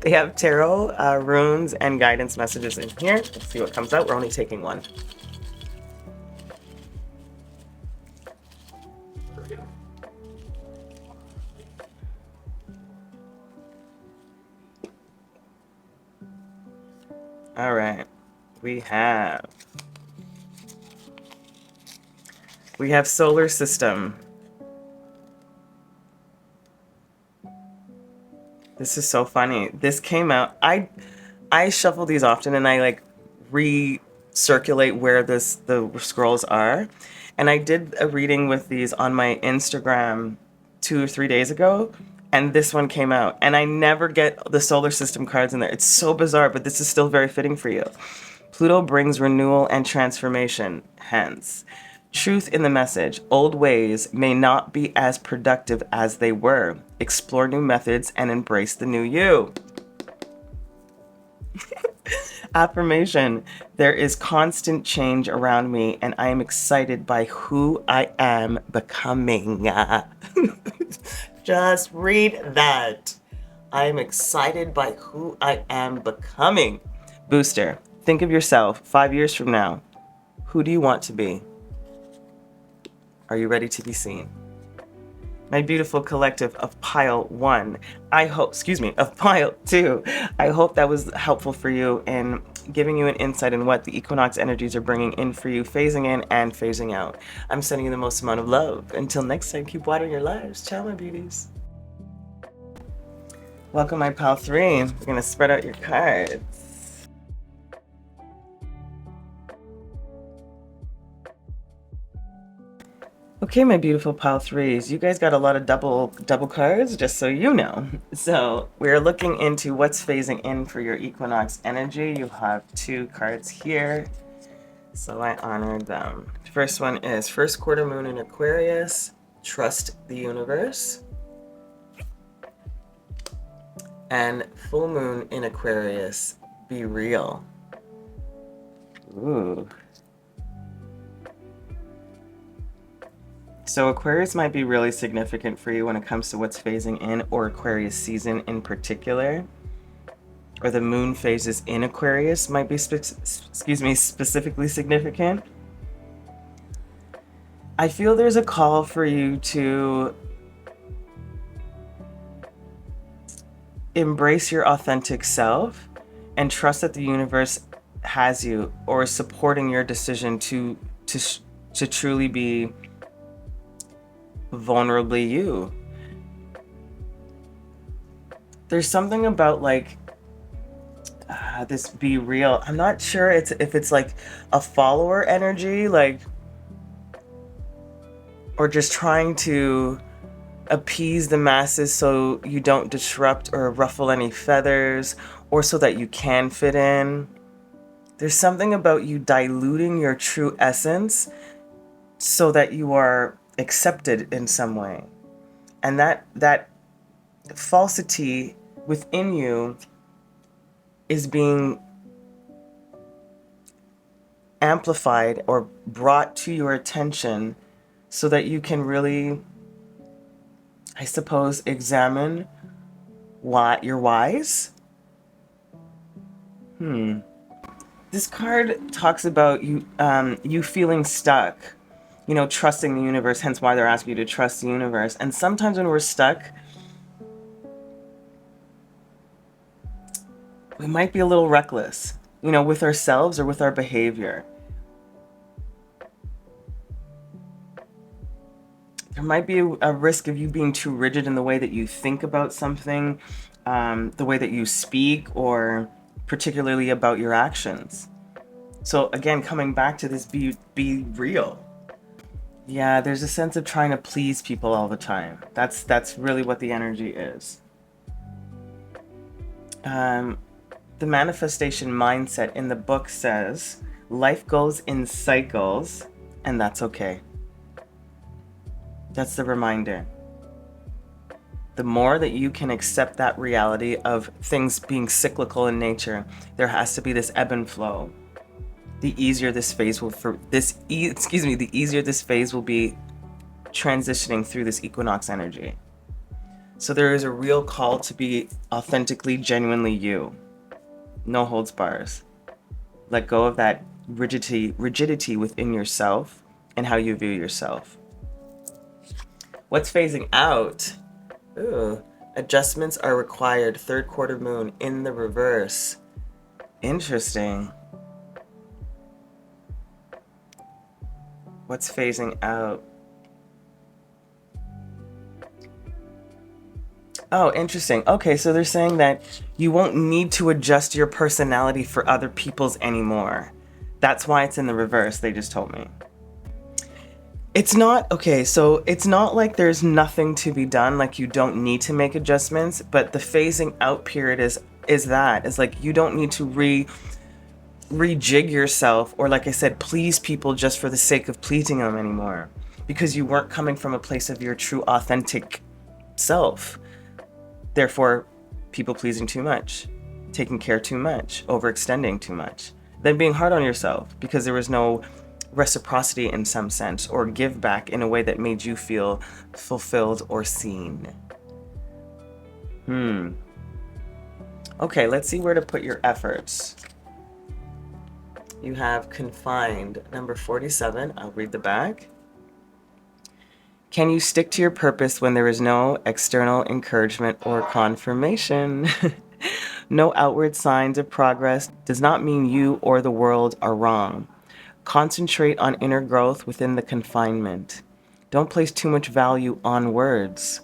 They have tarot, runes, and guidance messages in here. Let's see what comes out. We're only taking one. All right, we have solar system. This is so funny. This came out. I shuffle these often, and I like recirculate where the scrolls are. And I did a reading with these on my Instagram 2 or 3 days ago. And this one came out, and I never get the solar system cards in there. It's so bizarre, but this is still very fitting for you. Pluto brings renewal and transformation, hence. Truth in the message. Old ways may not be as productive as they were. Explore new methods and embrace the new you. Affirmation. There is constant change around me, and I am excited by who I am becoming. Just read that. I am excited by who I am becoming. Booster. Think of yourself 5 years from now. Who do you want to be? Are you ready to be seen? My beautiful collective of pile 1. Of pile 2. I hope that was helpful for you in giving you an insight in what the equinox energies are bringing in for you, phasing in and phasing out. I'm sending you the most amount of love. Until next time, keep watering your lives. Ciao, my beauties. Welcome, my pile 3. We're going to spread out your cards. Okay, my beautiful pile 3s, you guys got a lot of double cards, just so you know. So we're looking into what's phasing in for your equinox energy. You have 2 cards here, so I honored them. The first one is first quarter moon in Aquarius, trust the universe. And full moon in Aquarius, be real. Ooh. So Aquarius might be really significant for you when it comes to what's phasing in, or Aquarius season in particular, or the moon phases in Aquarius might be specifically significant. I feel there's a call for you to embrace your authentic self and trust that the universe has you, or is supporting your decision to truly be vulnerably you. There's something about like this be real. I'm not sure if it's like a follower energy, like, or just trying to appease the masses so you don't disrupt or ruffle any feathers, or so that you can fit in. There's something about you diluting your true essence so that you are accepted in some way. And that falsity within you is being amplified or brought to your attention so that you can really, I suppose, examine why your whys. This card talks about you feeling stuck, you know, trusting the universe, hence why they're asking you to trust the universe. And sometimes when we're stuck, we might be a little reckless, you know, with ourselves or with our behavior. There might be a risk of you being too rigid in the way that you think about something, the way that you speak, or particularly about your actions. So again, coming back to this, be real. Yeah, there's a sense of trying to please people all the time. That's really what the energy is. The manifestation mindset in the book says, life goes in cycles, and that's okay. That's the reminder. The more that you can accept that reality of things being cyclical in nature, there has to be this ebb and flow. The easier this phase will the easier this phase will be transitioning through this equinox energy. So there is a real call to be authentically, genuinely you. No holds bars. Let go of that rigidity within yourself and how you view yourself. What's phasing out? Ooh, adjustments are required. Third quarter moon in the reverse. Interesting. What's phasing out? Oh, interesting. Okay, so they're saying that you won't need to adjust your personality for other people's anymore. That's why it's in the reverse, they just told me. It's not, okay, so it's not like there's nothing to be done, like you don't need to make adjustments, but the phasing out period is like you don't need to rejig yourself, or like I said, please people just for the sake of pleasing them anymore, because you weren't coming from a place of your true authentic self. Therefore, people pleasing too much, taking care too much, overextending too much, then being hard on yourself because there was no reciprocity in some sense, or give back in a way that made you feel fulfilled or seen. Okay, let's see where to put your efforts. You have confined, number 47. I'll read the back. Can you stick to your purpose when there is no external encouragement or confirmation? No outward signs of progress does not mean you or the world are wrong. Concentrate on inner growth within the confinement. Don't place too much value on words.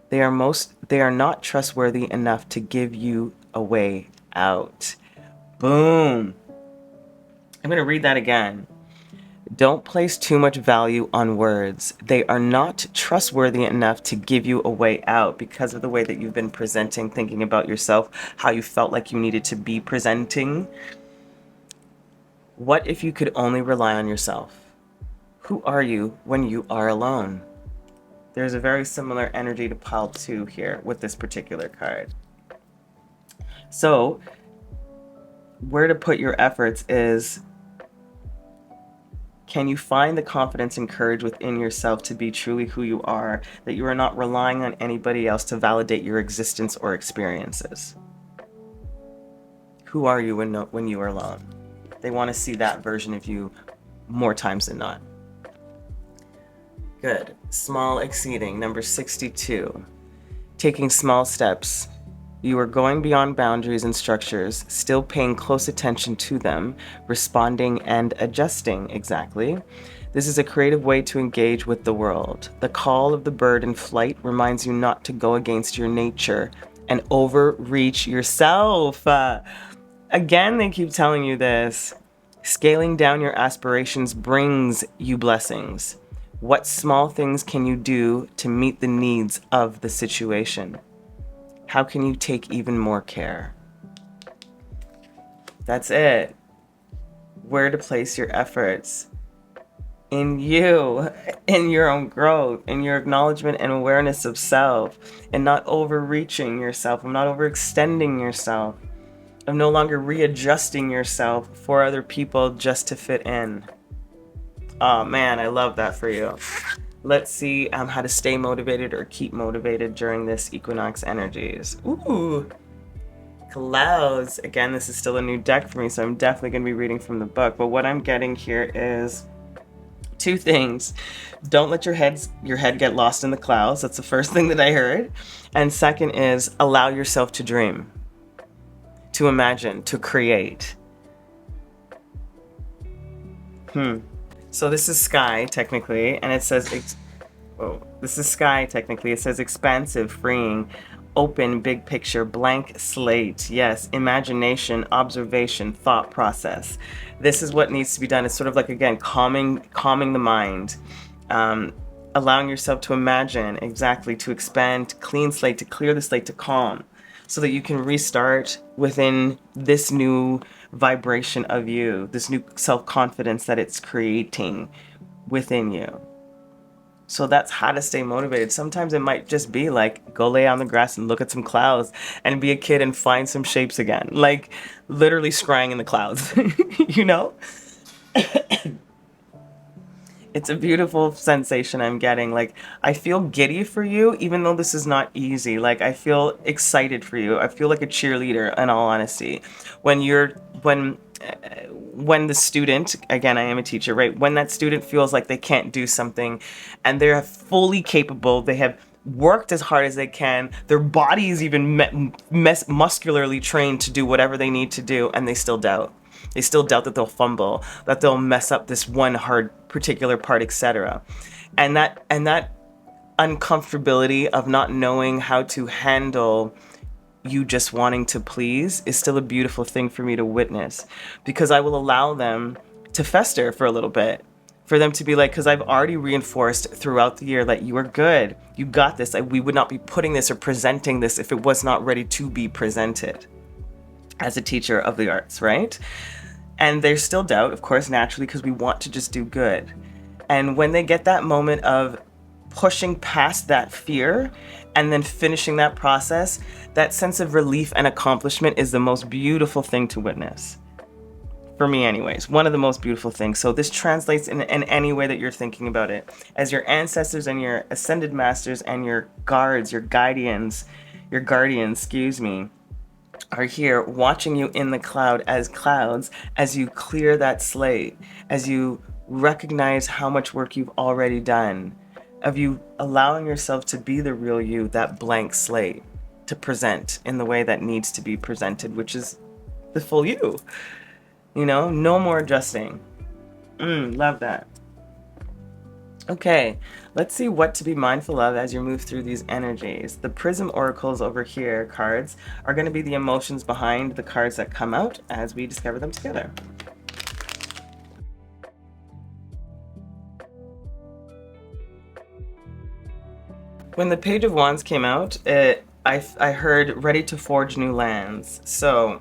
They are not trustworthy enough to give you a way out. Boom. I'm going to read that again. Don't place too much value on words. They are not trustworthy enough to give you a way out because of the way that you've been presenting, thinking about yourself, how you felt like you needed to be presenting. What if you could only rely on yourself? Who are you when you are alone? There's a very similar energy to pile 2 here with this particular card. So, where to put your efforts is, can you find the confidence and courage within yourself to be truly who you are, that you are not relying on anybody else to validate your existence or experiences? Who are you when you are alone? They want to see that version of you more times than not. Good. Small exceeding, number 62. Taking small steps. You are going beyond boundaries and structures, still paying close attention to them, responding and adjusting, exactly. This is a creative way to engage with the world. The call of the bird in flight reminds you not to go against your nature and overreach yourself. Again, they keep telling you this. Scaling down your aspirations brings you blessings. What small things can you do to meet the needs of the situation? How can you take even more care? That's it. Where to place your efforts. In you, in your own growth, in your acknowledgement and awareness of self, and not overreaching yourself, and not overextending yourself, of no longer readjusting yourself for other people just to fit in. Oh man, I love that for you. Let's see how to stay motivated or keep motivated during this equinox energies. Ooh, clouds. Again, this is still a new deck for me, so I'm definitely going to be reading from the book. But what I'm getting here is 2 things. Don't let your head get lost in the clouds. That's the first thing that I heard. And second is allow yourself to dream, to imagine, to create. So this is sky, technically, and it says, this is sky, technically. It says expansive, freeing, open, big picture, blank slate. Yes, imagination, observation, thought process. This is what needs to be done. It's sort of like, again, calming the mind, allowing yourself to imagine, exactly, to expand, to clean slate, to clear the slate, to calm, so that you can restart within this new vibration of you, this new self-confidence that it's creating within you. So that's how to stay motivated. Sometimes it might just be like, go lay on the grass and look at some clouds and be a kid and find some shapes again. Like literally scrying in the clouds, you know? It's a beautiful sensation I'm getting. Like, I feel giddy for you, even though this is not easy. Like, I feel excited for you. I feel like a cheerleader, in all honesty. When the student, again, I am a teacher, right? When that student feels like they can't do something and they're fully capable, they have worked as hard as they can, their body is even muscularly trained to do whatever they need to do, and they still doubt. They still doubt that they'll fumble, that they'll mess up this one hard particular part, etc. And that uncomfortability of not knowing how to handle you just wanting to please is still a beautiful thing for me to witness, because I will allow them to fester for a little bit, for them to be like, because I've already reinforced throughout the year that you are good, you got this. We would not be putting this or presenting this if it was not ready to be presented as a teacher of the arts, right? And there's still doubt, of course, naturally, because we want to just do good. And when they get that moment of pushing past that fear and then finishing that process, that sense of relief and accomplishment is the most beautiful thing to witness. For me anyways, one of the most beautiful things. So this translates in any way that you're thinking about it. As your ancestors and your ascended masters and your guardians, are here watching you in the clouds as you clear that slate, as you recognize how much work you've already done, of you allowing yourself to be the real you, that blank slate, to present in the way that needs to be presented, which is the full you. You know, no more adjusting. Love that. Okay, let's see what to be mindful of as you move through these energies. The Prism Oracles over here, cards, are going to be the emotions behind the cards that come out as we discover them together. When the Page of Wands came out, I heard ready to forge new lands. So,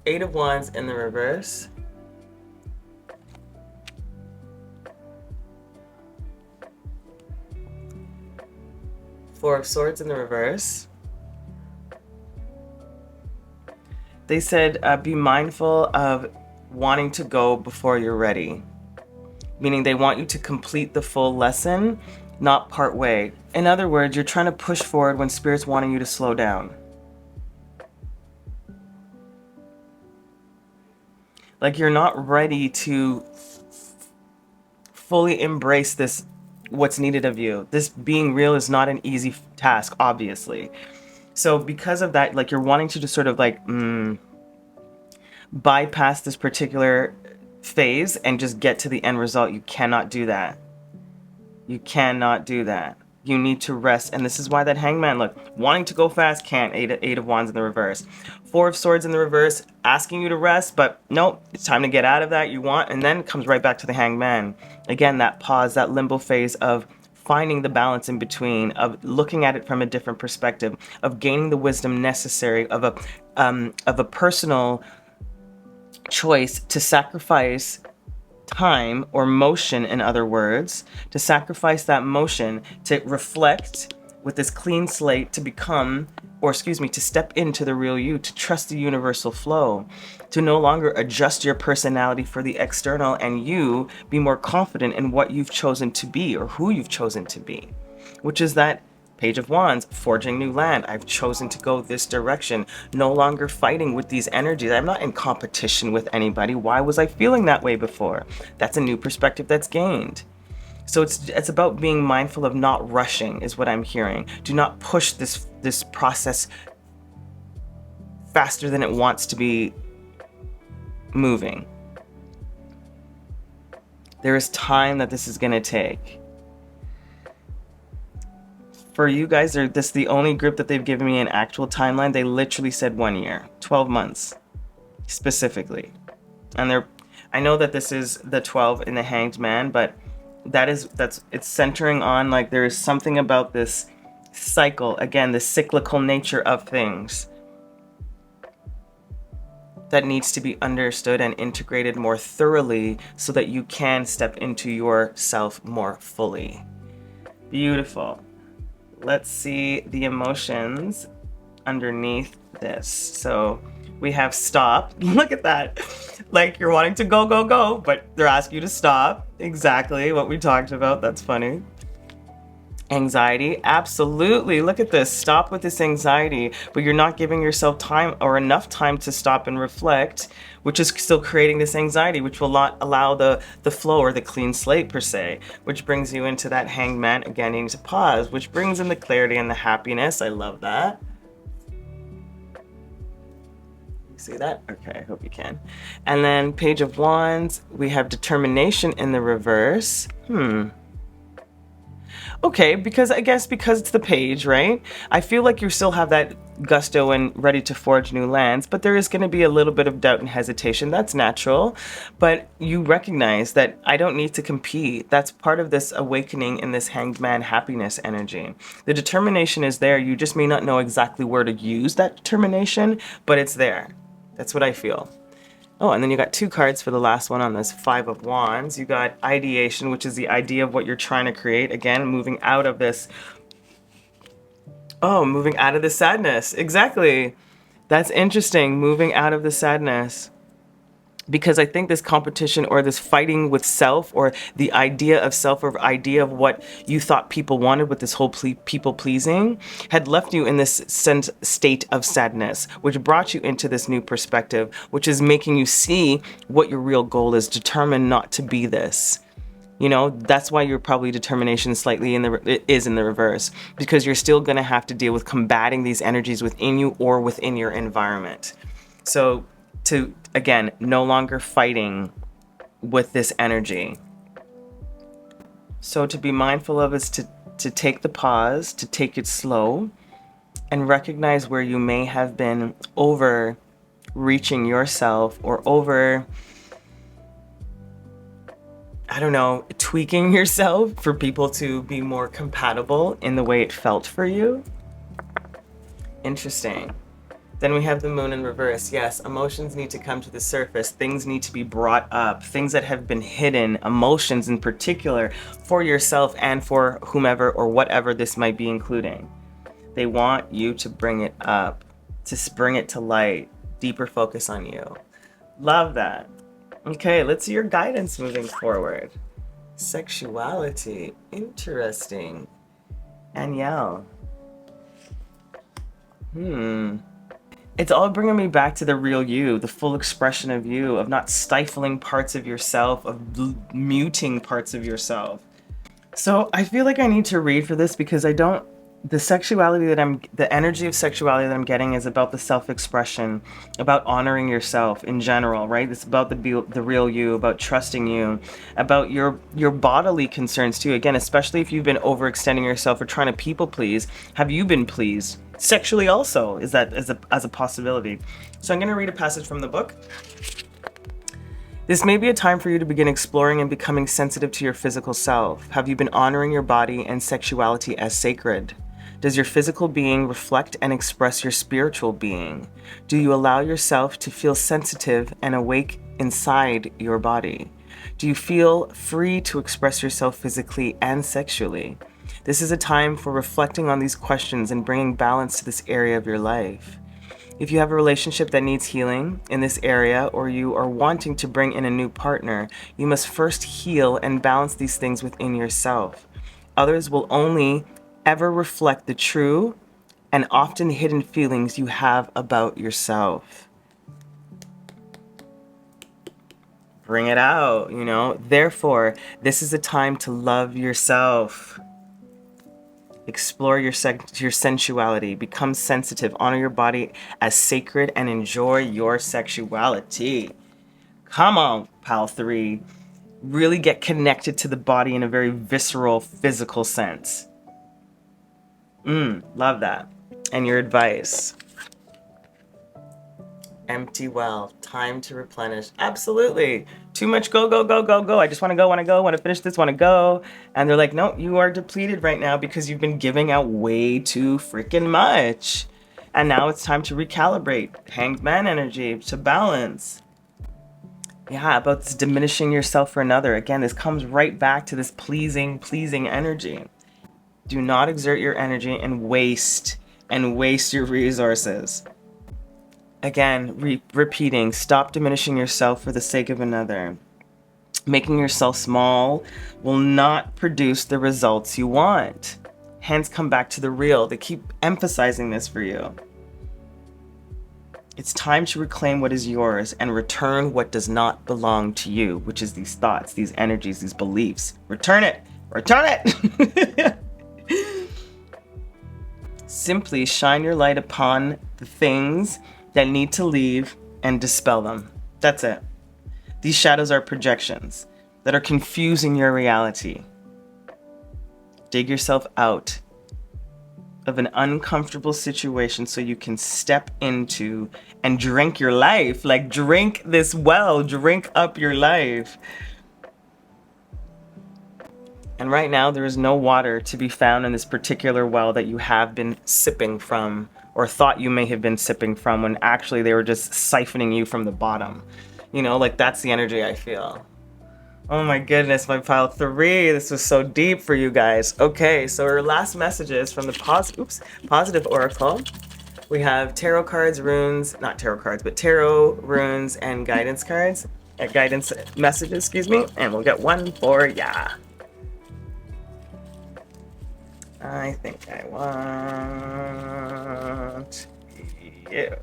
8 of Wands in the reverse. Four of Swords in the reverse. They said, be mindful of wanting to go before you're ready. Meaning they want you to complete the full lesson, not part way. In other words, you're trying to push forward when Spirit's wanting you to slow down. Like you're not ready to fully embrace this, what's needed of you. This being real is not an easy task, obviously. So because of that, like you're wanting to just sort of like bypass this particular phase and just get to the end result. You cannot do that. You cannot do that. You need to rest. And this is why that Hangman, look, wanting to go fast, can't. Eight of Wands in the reverse. Four of Swords in the reverse, asking you to rest, but nope, it's time to get out of that. You want, and then it comes right back to the Hangman. Again, that pause, that limbo phase of finding the balance in between, of looking at it from a different perspective, of gaining the wisdom necessary, of a personal choice to sacrifice time or motion, in other words, to sacrifice that motion, to reflect with this clean slate, to become, or excuse me, to step into the real you, to trust the universal flow, to no longer adjust your personality for the external, and you be more confident in what you've chosen to be or who you've chosen to be, which is that Page of Wands, forging new land. I've chosen to go this direction, no longer fighting with these energies. I'm not in competition with anybody. Why was I feeling that way before? That's a new perspective that's gained. So it's about being mindful of not rushing, is what I'm hearing. Do not push this process faster than it wants to be moving. There is time that this is going to take. For you guys, this is the only group that they've given me an actual timeline. They literally said 1 year, 12 months specifically. And I know that this is the 12 in the Hanged Man, but it's centering on, like, there is something about this cycle, again, the cyclical nature of things that needs to be understood and integrated more thoroughly so that you can step into yourself more fully. Beautiful. Let's see the emotions underneath this. So we have stop. Look at that. Like, you're wanting to go, go, go, but they're asking you to stop. Exactly what we talked about. That's funny. Anxiety, absolutely. Look at this. Stop with this anxiety, but you're not giving yourself time or enough time to stop and reflect, which is still creating this anxiety, which will not allow the flow or the clean slate per se, which brings you into that Hanged Man, again, needing to pause, which brings in the clarity and the happiness. I love that. You see that? Okay, I hope you can. And then Page of Wands, we have determination in the reverse. Okay, because it's the page, right? I feel like you still have that gusto and ready to forge new lands, but there is going to be a little bit of doubt and hesitation. That's natural, but you recognize that I don't need to compete. That's part of this awakening in this Hanged Man happiness energy. The determination is there. You just may not know exactly where to use that determination, but it's there. That's what I feel. Oh, and then you got 2 cards for the last one on this 5 of Wands. You got ideation, which is the idea of what you're trying to create. Again, moving out of this. Oh, moving out of the sadness. Exactly. That's interesting. Moving out of the sadness. Because I think this competition or this fighting with self, or the idea of self, or idea of what you thought people wanted with this whole people pleasing, had left you in this state of sadness, which brought you into this new perspective, which is making you see what your real goal is, determined not to be this. You know, that's why your probably determination slightly is in the reverse, because you're still going to have to deal with combating these energies within you or within your environment. So to, again, no longer fighting with this energy. So to be mindful of is to take the pause, to take it slow, and recognize where you may have been overreaching yourself, or tweaking yourself for people to be more compatible in the way it felt for you. Interesting. Then we have the Moon in reverse. Yes, emotions need to come to the surface. Things need to be brought up. Things that have been hidden, emotions in particular, for yourself and for whomever or whatever this might be including. They want you to bring it up, to bring it to light, deeper focus on you. Love that. Okay, let's see your guidance moving forward. Sexuality, interesting. Aniel. It's all bringing me back to the real you, the full expression of you, of not stifling parts of yourself, of muting parts of yourself. So I feel like I need to read for this, because the energy of sexuality that I'm getting is about the self-expression, about honoring yourself in general, right? It's about the real you, about trusting you, about your bodily concerns too. Again, especially if you've been overextending yourself or trying to people please, have you been pleased? Sexually also, is that as a possibility. So I'm going to read a passage from the book. This may be a time for you to begin exploring and becoming sensitive to your physical self. Have you been honoring your body and sexuality as sacred? Does your physical being reflect and express your spiritual being? Do you allow yourself to feel sensitive and awake inside your body? Do you feel free to express yourself physically and sexually? This is a time for reflecting on these questions and bringing balance to this area of your life. If you have a relationship that needs healing in this area, or you are wanting to bring in a new partner, you must first heal and balance these things within yourself. Others will only ever reflect the true and often hidden feelings you have about yourself. Bring it out, you know. Therefore, this is a time to love yourself. Explore your sensuality, become sensitive, honor your body as sacred, and enjoy your sexuality. Come on, pal 3. Really get connected to the body in a very visceral, physical sense. Love that. And your advice. Empty well. Time to replenish. Absolutely. Too much go, go, go, go, go. I just want to go, want to finish this, want to go. And they're like, no, you are depleted right now because you've been giving out way too freaking much. And now it's time to recalibrate. Hanged man energy to balance. Yeah, about this diminishing yourself for another. Again, this comes right back to this pleasing energy. Do not exert your energy and waste your resources. Again, repeating, stop diminishing yourself for the sake of another. Making yourself small will not produce the results you want. Hence, come back to the real. They keep emphasizing this for you. It's time to reclaim what is yours and return what does not belong to you, which is these thoughts, these energies, these beliefs. Return it. Return it. Simply shine your light upon the things that need to leave and dispel them. That's it. These shadows are projections that are confusing your reality. Dig yourself out of an uncomfortable situation so you can step into and drink your life. Like, drink this well, drink up your life. And right now, there is no water to be found in this particular well that you have been sipping from, or thought you may have been sipping from, when actually they were just siphoning you from the bottom. You know, like, that's the energy I feel. Oh my goodness, my pile 3. This was so deep for you guys. Okay, so our last messages from the positive oracle. We have tarot cards, runes, not tarot cards, but tarot, runes, and guidance cards. Guidance messages, excuse me. And we'll get one for ya. I think I want you.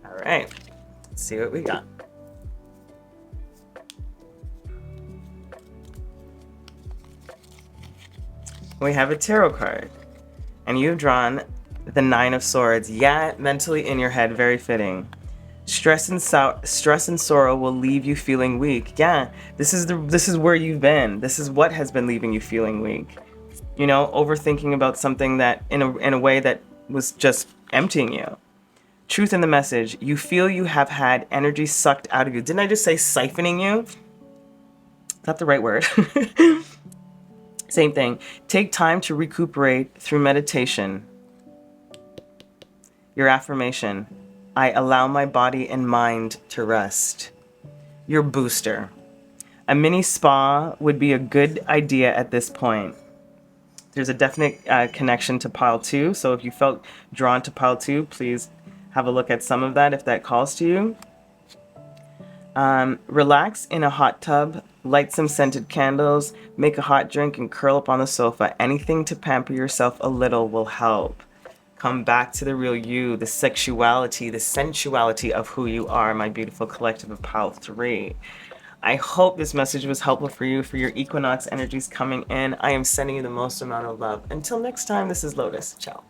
All right, let's see what we got. We have a tarot card, and you've drawn the 9 of Swords. Yeah, mentally in your head, very fitting. Stress and sorrow will leave you feeling weak. Yeah, this is where you've been. This is what has been leaving you feeling weak. You know, overthinking about something that in a way that was just emptying you. Truth in the message. You feel you have had energy sucked out of you. Didn't I just say siphoning you? Is that the right word? Same thing. Take time to recuperate through meditation. Your affirmation. I allow my body and mind to rest. Your booster. A mini spa would be a good idea at this point. There's a definite connection to pile 2. So if you felt drawn to pile 2, please have a look at some of that if that calls to you. Relax in a hot tub, light some scented candles, make a hot drink, and curl up on the sofa. Anything to pamper yourself a little will help. Come back to the real you, the sexuality, the sensuality of who you are, my beautiful collective of pile 3. I hope this message was helpful for you, for your equinox energies coming in. I am sending you the most amount of love. Until next time, this is Lotus. Ciao.